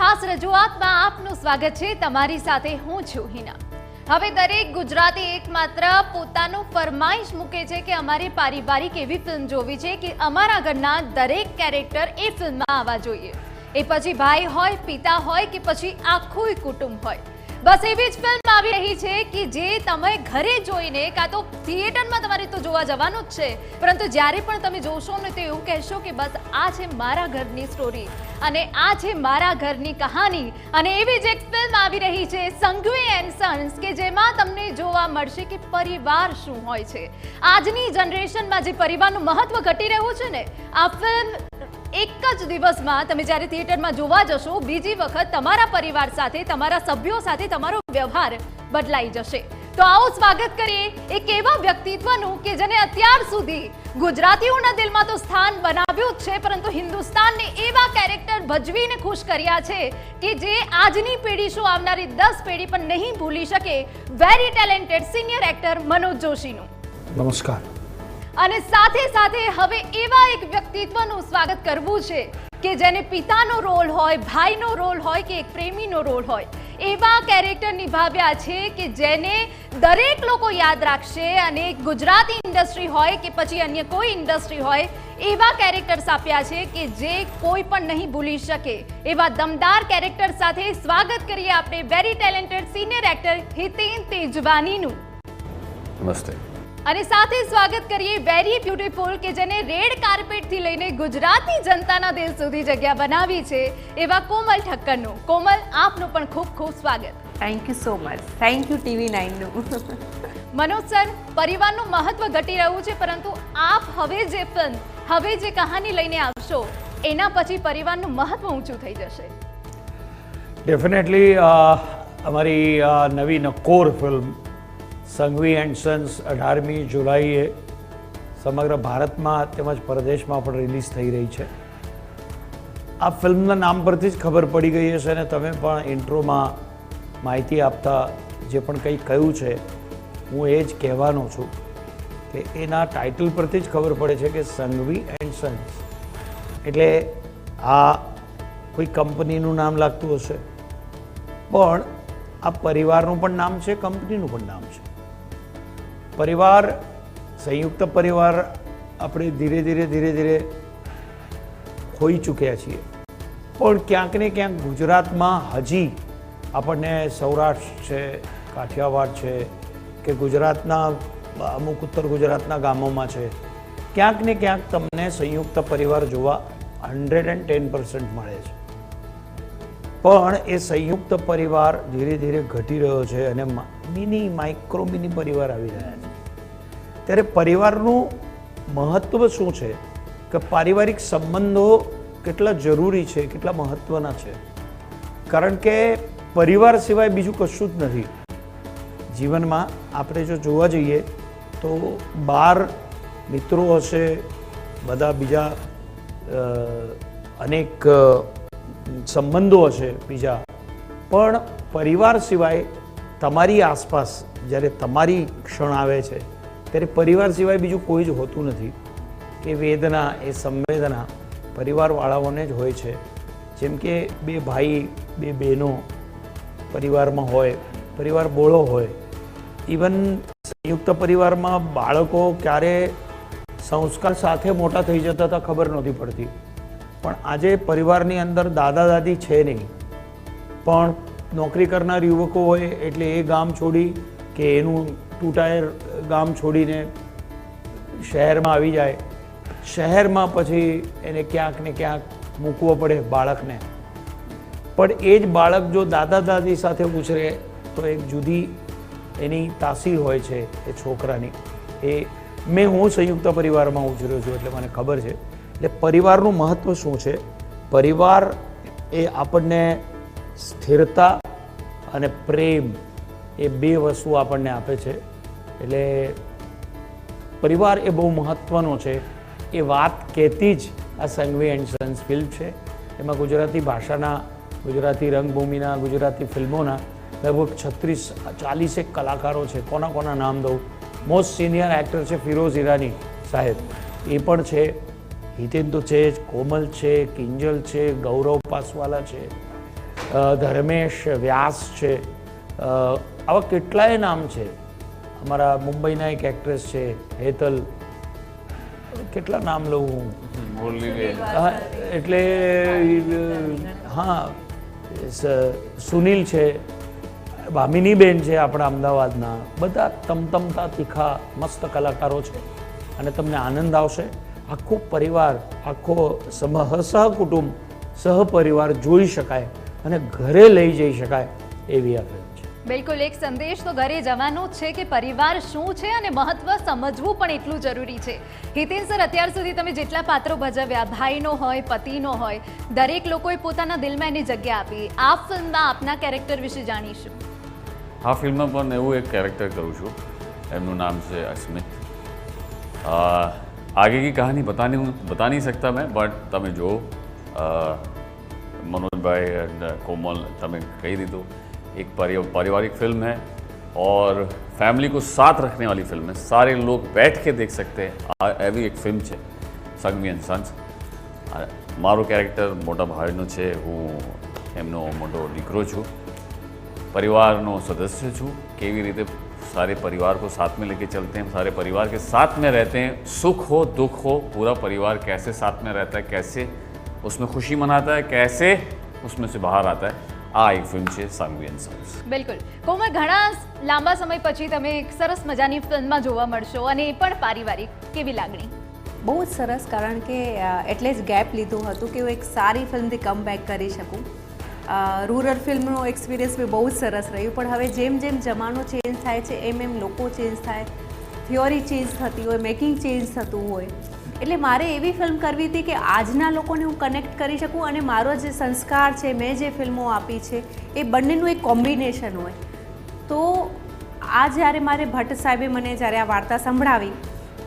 ખાસ રજૂઆતમાં આપનું સ્વાગત છે। તમારી સાથે હું છું હિના। હવે દરેક ગુજરાતી એકમાત્ર પોતાનું ફરમાઈશ મૂકે છે કે અમારે પારિવારિક એવી ફિલ્મ જોવી છે કે અમારા ઘરના દરેક કેરેક્ટર એ ફિલ્મમાં આવવા જોઈએ। એ પછી ભાઈ હોય, પિતા હોય કે પછી આખું કુટુંબ હોય, બસ એવી જ ફિલ્મ આવી રહી છે કે જે તમે ઘરે જોઈને કાં તો થિયેટરમાં તમારે તો જોવા જવાનું જ છે, પરંતુ જ્યારે પણ તમે જોશો ને તો એવું કહેશો કે બસ આ છે મારા ઘરની સ્ટોરી અને આ છે મારા ઘરની કહાની। અને એવી જ એક ફિલ્મ આવી રહી છે સંઘવી એન્ડ સન્સ કે જેમાં તમને જોવા મળશે કે પરિવાર શું હોય છે। આજની જનરેશનમાં જે પરિવારનું મહત્વ ઘટી રહ્યું છે ને, આ ફિલ્મ એક જ દિવસમાં તમે જ્યારે થિયેટરમાં જોવા જશો, બીજી વખત તમારા પરિવાર સાથે, તમારા સભ્યો સાથે તમારો વ્યવહાર બદલાઈ જશે। તો આવો સ્વાગત કરીએ એક એવા વ્યક્તિત્વનું કે જેને અત્યાર સુધી ગુજરાતીઓના દિલમાં તો સ્થાન બનાવ્યું જ છે, પરંતુ હિન્દુસ્તાનને એવા કેરેક્ટર ભજવીને ખુશ કર્યા છે કે જે આજની પેઢી શું આવનારી 10 પેઢી પણ નહીં ભૂલી શકે। Very talented senior actor Manoj જોશીનું નમસ્કાર। અને સાથે સાથે હવે એવા એક વ્યક્તિત્વનું સ્વાગત કરવું છે કે જેને પિતાનો રોલ હોય, ભાઈનો રોલ હોય કે એક પ્રેમીનો રોલ હોય, એવા કેરેક્ટર નિભાવ્યા છે કે જેને દરેક લોકો યાદ રાખશે। અને ગુજરાતી ઇન્ડસ્ટ્રી હોય કે પછી અન્ય કોઈ ઇન્ડસ્ટ્રી હોય, એવા કેરેક્ટર્સ આપ્યા છે કે જે કોઈ પણ નહીં ભૂલી શકે। એવા દમદાર કેરેક્ટર સાથે સ્વાગત કરીએ આપણે very talented senior actor Hiten તેજવાનીનું। નમસ્તે। અને સાથે સ્વાગત કરીએ વેરી બ્યુટીફુલ કે જેને રેડ કાર્પેટથી લઈને ગુજરાતી જનતાના દિલ સુધી જગ્યા બનાવી છે, એવા કોમલ ઠક્કરનું। કોમલ, આપનું પણ ખૂબ ખૂબ સ્વાગત। Thank you so much. Thank you TV9 નું। મનોજ સર, પરિવારનું મહત્વ ઘટી રહ્યું છે, પરંતુ આપ હવે જે ફિલ્મ, હવે જે કહાની લઈને આવશો, એના પછી પરિવારનું મહત્વ ઊંચું થઈ જશે। ડેફિનેટલી અમારી નવી નકોર ફિલ્મ સંઘવી એન્ડ સન્સ 18મી જુલાઈએ સમગ્ર ભારતમાં તેમજ પરદેશમાં પણ રિલીઝ થઈ રહી છે। આ ફિલ્મના નામ પરથી જ ખબર પડી ગઈ હશે અને તમે પણ ઇન્ટ્રોમાં માહિતી આપતા જે પણ કંઈ કહ્યું છે, હું એ જ કહેવાનો છું કે એના ટાઇટલ પરથી જ ખબર પડે છે કે સંઘવી એન્ડ સન્સ એટલે આ કોઈ કંપનીનું નામ લાગતું હશે, પણ આ પરિવારનું પણ નામ છે, કંપનીનું પણ નામ છે। પરિવાર, સંયુક્ત પરિવાર આપણે ધીરે ધીરે ખોઈ ચૂક્યા છીએ, પણ ક્યાંક ને ક્યાંક ગુજરાતમાં હજી આપણને સૌરાષ્ટ્ર છે, કાઠિયાવાડ છે કે ગુજરાતના અમુક ઉત્તર ગુજરાતના ગામોમાં છે, ક્યાંક ને ક્યાંક તમને સંયુક્ત પરિવાર જોવા 110% મળે છે, પણ એ સંયુક્ત પરિવાર ધીરે ધીરે ઘટી રહ્યો છે અને માઇક્રો મિની પરિવાર આવી રહ્યા છે। ત્યારે પરિવારનું મહત્વ શું છે કે પારિવારિક સંબંધો કેટલા જરૂરી છે, કેટલા મહત્વના છે, કારણ કે પરિવાર સિવાય બીજું કશું જ નથી જીવનમાં। આપણે જો જોવા જઈએ તો બહાર મિત્રો હશે, બધા બીજા અનેક સંબંધો હશે બીજા, પણ પરિવાર સિવાય તમારી આસપાસ જ્યારે તમારી ક્ષણ આવે છે ત્યારે પરિવાર સિવાય બીજું કોઈ જ હોતું નથી। એ વેદના, એ સંવેદના પરિવારવાળાઓને જ હોય છે। જેમ કે બે ભાઈ, બે બહેનો પરિવારમાં હોય, પરિવાર બોળો હોય, ઇવન સંયુક્ત પરિવારમાં બાળકો ક્યારે સંસ્કાર સાથે મોટા થઈ જતા હતા ખબર નહોતી પડતી, પણ આજે પરિવારની અંદર દાદા દાદી છે નહીં, પણ નોકરી કરનાર યુવકો હોય એટલે એ ગામ છોડી કે એનું 2 ટાયર ગામ છોડીને શહેરમાં આવી જાય, શહેરમાં પછી એને ક્યાંક ને ક્યાંક મૂકવો પડે બાળકને, પણ એ જ બાળક જો દાદા દાદી સાથે ઉછરે તો એક જુદી એની તાસીર હોય છે એ છોકરાની। હું સંયુક્ત પરિવારમાં ઉછર્યો છું એટલે મને ખબર છે। એટલે પરિવારનું મહત્વ શું છે? પરિવાર એ આપણને સ્થિરતા અને પ્રેમ, એ બે વસ્તુ આપણને આપે છે। એટલે પરિવાર એ બહુ મહત્વનો છે। એ વાત કહેતી જ આ સંઘવી એન્ડ સન્સ ફિલ્મ છે। એમાં ગુજરાતી ભાષાના, ગુજરાતી રંગભૂમિના, ગુજરાતી ફિલ્મોના લગભગ 36-40 કલાકારો છે। કોના નામ દઉં? મોસ્ટ સિનિયર એક્ટર છે ફિરોઝ ઈરાની સાહેબ, એ પણ છે। હિતેન તો છે જ, કોમલ છે, કિંજલ છે, ગૌરવ પાસવાલા છે, ધર્મેશ વ્યાસ છે, આવા કેટલાય નામ છે. અમારા મુંબઈના એક એક્ટ્રેસ છે હેતલ, કેટલા નામ લઉં હું, એટલે હા, સુનિલ છે, ભામિનીબેન છે આપણા અમદાવાદના, બધા તમતમતા તીખા મસ્ત કલાકારો છે અને તમને આનંદ આવશે. આખો પરિવાર, આખો સહકુટુંબ, સહપરિવાર જોઈ શકાય અને ઘરે લઈ જઈ શકાય એવી આ ફિલ્મ છે. બિલકુલ, એક સંદેશ તો ઘરે જવાનો જ છે કે પરિવાર શું છે અને મહત્વ સમજવું પણ એટલું જરૂરી છે. હિતેન સર, અત્યાર સુધી તમે જેટલા પાત્રો ભજવ્યા, ભાઈનો હોય, પતિનો હોય, દરેક લોકોએ પોતાના દિલમાં એની જગ્યા આપી. આ ફિલ્મમાં આપના કેરેક્ટર વિશે જાણીશું. આ ફિલ્મમાં પણ એવું એક કેરેક્ટર કરું છું, એમનું નામ છે અસ્મિત. आगे की कहानी बता नहीं सकता मैं, बट તમે જો मनोज एंड कोमल તમે કહી દીધું, एक पारिवारिक फिल्म है और फैमिली को साथ रखने वाली फिल्म है. सारे लोग बैठ के देख सकते हैं એવી એક ફિલ્મ છે સંઘવી એન્ડ સન્સ. મારો કેરેક્ટર મોટા ભાઈનો છે, હું એમનો મોટો દીકરો છું, परिवारનો सदस्य છું. કેવી રીતે सारे परिवार को साथ में लेके चलते हैं, सारे परिवार के साथ में रहते हैं, सुख हो दुख हो पूरा परिवार कैसे साथ में रहता है, कैसे उसमें खुशी मनाता है, कैसे उसमें से बाहर आता है. આ એક ફિલ્મ છે સંઘવી એન્ડ સન્સ. બિલકુલ. કોમલ, ઘણા લાંબા સમય પછી તમે એક સરસ મજાની ફિલ્મમાં જોવા મળશો અને એ પણ પારિવારિક. કેવી લાગણી? બહુ જ સરસ, કારણ કે એટલે જ ગેપ લીધું હતું કે હું એક સારી ફિલ્મથી કમબેક કરી શકું. રૂરલ ફિલ્મનો એક્સપિરિયન્સ બી બહુ જ સરસ રહ્યું, પણ હવે જેમ જેમ જમાનો ચેન્જ થાય છે એમ એમ લોકો ચેન્જ થાય, થિયોરી ચેન્જ થતી હોય, મેકિંગ ચેન્જ થતું હોય, એટલે મારે એવી ફિલ્મ કરવી હતી કે આજના લોકોને હું કનેક્ટ કરી શકું અને મારો જે સંસ્કાર છે, મેં જે ફિલ્મો આપી છે એ બંનેનું એક કોમ્બિનેશન હોય. તો આ જ્યારે મારે ભટ્ટ સાહેબે મને જ્યારે આ વાર્તા સંભળાવી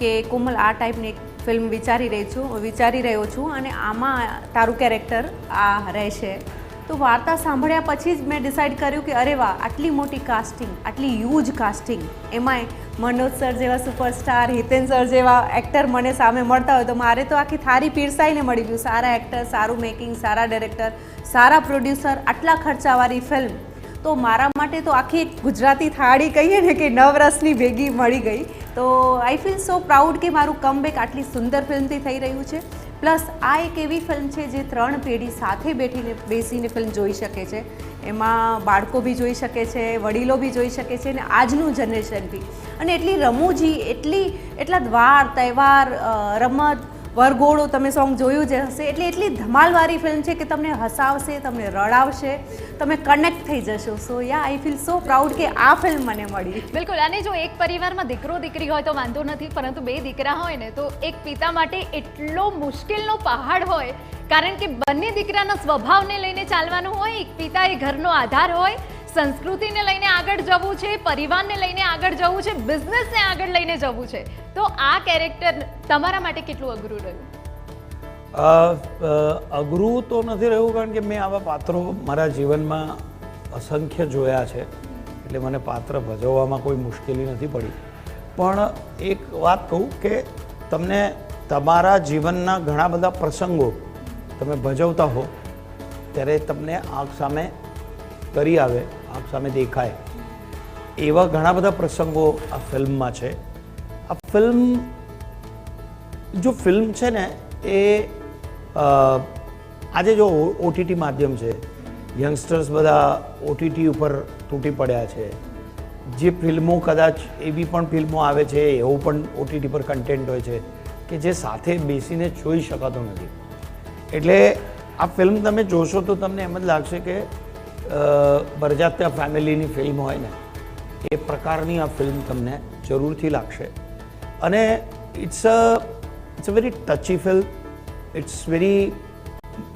કે કોમલ આ ટાઈપની એક ફિલ્મ વિચારી રહ્યો છું અને આમાં તારું કેરેક્ટર આ રહેશે, તો વાર્તા સાંભળ્યા પછી જ મેં ડિસાઇડ કર્યું કે અરે વાહ, આટલી મોટી કાસ્ટિંગ, આટલી હ્યુજ કાસ્ટિંગ, એમાંય મનોજ સર જેવા સુપરસ્ટાર, હિતેન સર જેવા એક્ટર મને સામે મળતા હોય તો મારે તો આખી થાળી પીરસાઈને મળી ગયું. સારા એક્ટર, સારું મેકિંગ, સારા ડાયરેક્ટર, સારા પ્રોડ્યુસર, આટલા ખર્ચાવાળી ફિલ્મ, તો મારા માટે તો આખી એક ગુજરાતી થાળી કહીએ ને કે નવરસની ભેગી મળી ગઈ. તો આઈ ફીલ સો પ્રાઉડ કે મારું કમબેક આટલી સુંદર ફિલ્મથી થઈ રહ્યું છે. પ્લસ આ એક એવી ફિલ્મ છે જે 3 પેઢી સાથે બેસીને ફિલ્મ જોઈ શકે છે. એમાં બાળકો બી જોઈ શકે છે, વડીલો બી જોઈ શકે છે અને આજનું જનરેશન બી. અને એટલી રમૂજી, એટલા વાર તહેવાર, રમત, વરઘોડો, તમે સોંગ જોયું જ હશે, એટલી ધમાલવાળી ફિલ્મ છે કે તમને હસાવશે, તમને રડાવશે, તમે કનેક્ટ થઈ જશો. સો યા, આઈ ફીલ સો પ્રાઉડ કે આ ફિલ્મ મને મળી. બિલકુલ. અને જો એક પરિવારમાં દીકરો દીકરી હોય તો વાંધો નથી, પરંતુ 2 દીકરા હોય ને તો એક પિતા માટે એટલો મુશ્કેલનો પહાડ હોય, કારણ કે બંને દીકરાના સ્વભાવને લઈને ચાલવાનું હોય. એક પિતા એ ઘરનો આધાર હોય, સંસ્કૃતિને લઈને આગળ જવું છે, પરિવારને લઈને આગળ જવું છે, બિઝનેસને આગળ લઈને જવું છે. તો આ કેરેક્ટર તમારા માટે કેટલું અઘરું રહ્યું? અઘરું તો નથી રહ્યું, કારણ કે મેં આવા પાત્રો મારા જીવનમાં અસંખ્ય જોયા છે, એટલે મને પાત્ર ભજવવામાં કોઈ મુશ્કેલી નથી પડી. પણ એક વાત કહું કે તમને તમારા જીવનના ઘણા બધા પ્રસંગો તમે ભજવતા હો ત્યારે તમને આંખ સામે તરી આવે, આંખ સામે દેખાય, એવા ઘણા બધા પ્રસંગો આ ફિલ્મમાં છે. આ ફિલ્મ છે ને એ આજે જો ઓટીટી માધ્યમ છે, યંગસ્ટર્સ બધા ઓટીટી ઉપર તૂટી પડ્યા છે. જે ફિલ્મો કદાચ એવી પણ ફિલ્મો આવે છે, એવું પણ ઓટીટી પર કન્ટેન્ટ હોય છે કે જે સાથે બેસીને જોઈ શકાતો નથી. એટલે આ ફિલ્મ તમે જોશો તો તમને એમ જ લાગશે કે બરજાત્યા ફેમિલીની ફિલ્મ હોય ને એ પ્રકારની આ ફિલ્મ તમને જરૂરથી લાગશે. અને it's a very touchy film, it's very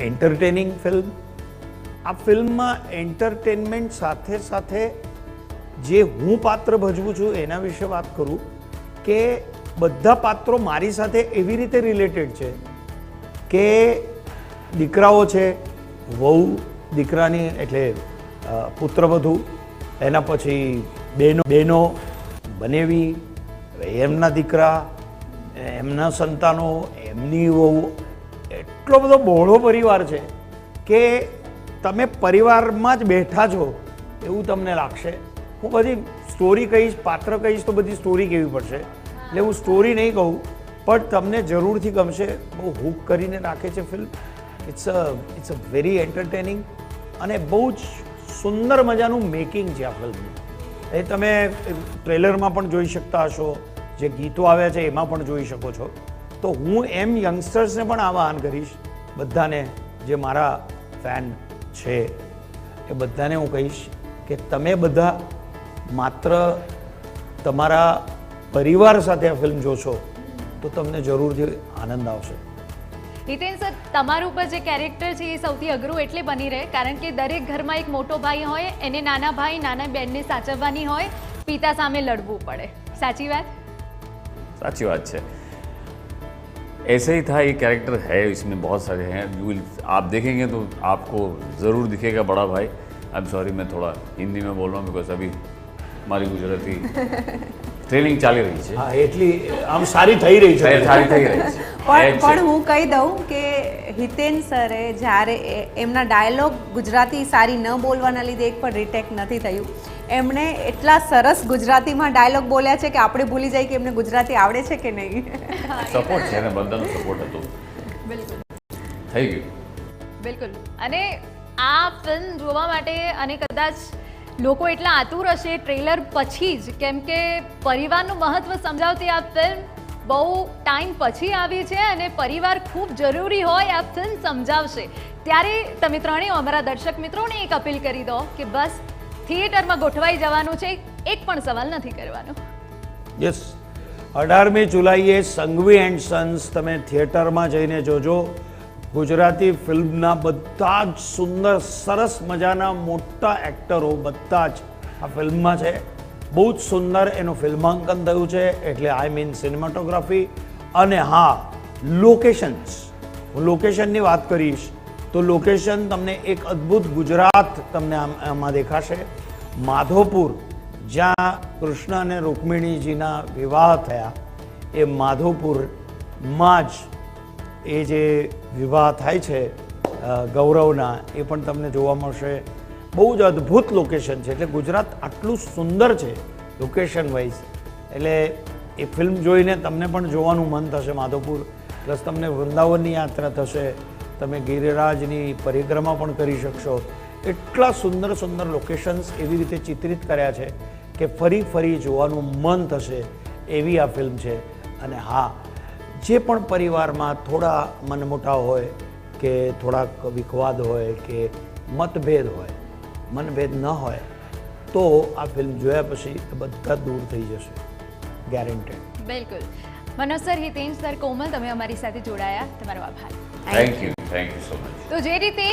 entertaining film. આ ફિલ્મમાં એન્ટરટેનમેન્ટ સાથે સાથે જે હું પાત્ર ભજવું છું એના વિશે વાત કરું કે બધા પાત્રો મારી સાથે એવી રીતે રિલેટેડ છે કે દીકરાઓ છે, વહુ દીકરાની એટલે પુત્રવધુ, એના પછી બહેનો બનેવી, એમના દીકરા, એમના સંતાનો, એમની વહુ, એટલો બધો બહોળો પરિવાર છે કે તમે પરિવારમાં જ બેઠા છો એવું તમને લાગશે. હું બધી સ્ટોરી કહીશ, પાત્ર કહીશ તો બધી સ્ટોરી કહેવી પડશે, એટલે હું સ્ટોરી નહીં કહું, પણ તમને જરૂરથી ગમશે. બહુ હૂક કરીને રાખે છે film. It's a very entertaining અને બહુ જ સુંદર મજાનું મેકિંગ છે આ ફિલ્મનું. એ તમે ટ્રેલરમાં પણ જોઈ શકતા હશો, જે ગીતો આવ્યા છે એમાં પણ જોઈ શકો છો. તો હું એમ યંગસ્ટર્સને પણ આહ્વાન કરીશ, બધાને જે મારા ફેન છે એ બધાને હું કહીશ કે તમે બધા માત્ર તમારા પરિવાર સાથે આ ફિલ્મ જોશો તો તમને જરૂરથી આનંદ આવશે. હિતેન સર, તમારું ઉપર જે કેરેક્ટર છે એ સૌથી અઘરું એટલે બની રહે કારણ કે દરેક ઘરમાં એક મોટો ભાઈ હોય, એને નાના ભાઈ નાના બહેનને સાચવવાની હોય, પિતા સામે લડવું પડે. સાચી વાત? साची बात है. ऐसे ही था, ये कैरेक्टर है, इसमें बहुत सारे हैं. यू विल, आप देखेंगे तो आपको ज़रूर दिखेगा बड़ा भाई. आई एम सॉरी, मैं थोड़ा हिंदी में बोल रहा हूँ बिकॉज अभी हमारी गुजराती ट्रेनिंग ચાલી રહી છે. હા, એટલી આમ સારી થઈ રહી છે. સારી થઈ રહી છે. પણ હું કહી દઉં કે હિતેન સરે જ્યારે એમના ડાયલોગ ગુજરાતી સારી ન બોલવાના લીધે એક પણ રીટેક નથી થયું. એમણે એટલા સરસ ગુજરાતીમાં ડાયલોગ બોલ્યા છે કે આપણે ભૂલી જાય કે એમને ગુજરાતી આવડે છે કે નહીં. સપોર્ટ છે ને, બધાનો સપોર્ટ હતો. બિલકુલ થઈ ગયું. બિલકુલ. અને આ ફિલ્મ જોવા માટે અને કદાચ લોકો એટલા આતુર હશે ટ્રેલર પછી જ, કેમ કે પરિવારનું મહત્વ સમજાવતી આ ફિલ્મ બહુ ટાઈમ પછી આવી છે અને પરિવાર ખૂબ જરૂરી હોય આ ફિલ્મ સમજાવશે. ત્યારે તમે ત્રણેય અમારા દર્શક મિત્રોને એક અપીલ કરી દો કે બસ થિયેટરમાં ગોઠવાઈ જવાનું છે, એક પણ સવાલ નથી કરવાનો. યસ, 18મી જુલાઈએ સંઘવી એન્ડ સન્સ તમે થિયેટરમાં જઈને જોજો. ગુજરાતી ફિલ્મના બધા જ સુંદર સરસ મજાના મોટા એક્ટરો બધા જ આ ફિલ્મમાં છે. બહુ જ સુંદર એનું ફિલ્માંકન થયું છે, એટલે આઈ મીન સિનેમાટોગ્રાફી. અને હા, લોકેશન્સ, હું લોકેશનની વાત કરીશ તો લોકેશન તમને એક અદ્ભુત ગુજરાત તમને આમાં દેખાશે. માધવપુર, જ્યાં કૃષ્ણ અને રૂકમિણીજીના વિવાહ થયા, એ માધવપુરમાં જ એ જે વિવાહ થાય છે ગૌરવના, એ પણ તમને જોવા મળશે. બહુ જ અદ્ભુત લોકેશન છે. એટલે ગુજરાત આટલું સુંદર છે લોકેશન વાઇઝ, એટલે એ ફિલ્મ જોઈને તમને પણ જોવાનું મન થશે માધવપુર. પ્લસ તમને વૃંદાવનની યાત્રા થશે, તમે ગિરિરાજની પરિક્રમા પણ કરી શકશો. એટલા સુંદર સુંદર લોકેશન્સ એવી રીતે ચિત્રિત કર્યા છે કે ફરી ફરી જોવાનું મન થશે એવી આ ફિલ્મ છે. અને હા, જે પણ પરિવારમાં થોડા મનમોટાવ હોય કે થોડાક વિખવાદ હોય કે મતભેદ હોય, મનભેદ ન હોય તો આ ફિલ્મ જોયા પછી બધા દૂર થઈ જશે, ગેરંટેડ. બિલકુલ. મનોજ સર, હિતેન સર, કોમલ, તમે અમારી સાથે જોડાયા, તમારો આભાર. Thank you so much. તો જે રીતે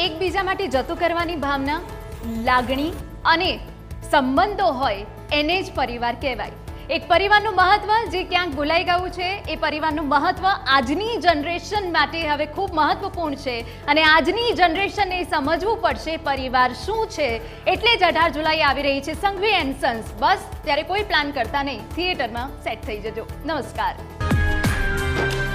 એકબીજા માટે જતું કરવાની ભાવના, લાગણી અને સંબંધો હોય એને જ પરિવાર કહેવાય. એક પરિવારનું મહત્વ જે ક્યાંક ભૂલાઈ ગયું છે, એ પરિવારનું મહત્વ આજની જનરેશન માટે હવે ખૂબ મહત્વપૂર્ણ છે અને આજની જનરેશનને સમજવું પડશે પરિવાર શું છે. એટલે જ 18 જુલાઈ આવી રહી છે સંઘવી એન્ડ સન્સ. બસ ત્યારે કોઈ પ્લાન કરતા નહીં, થિયેટરમાં સેટ થઈ જજો. નમસ્કાર.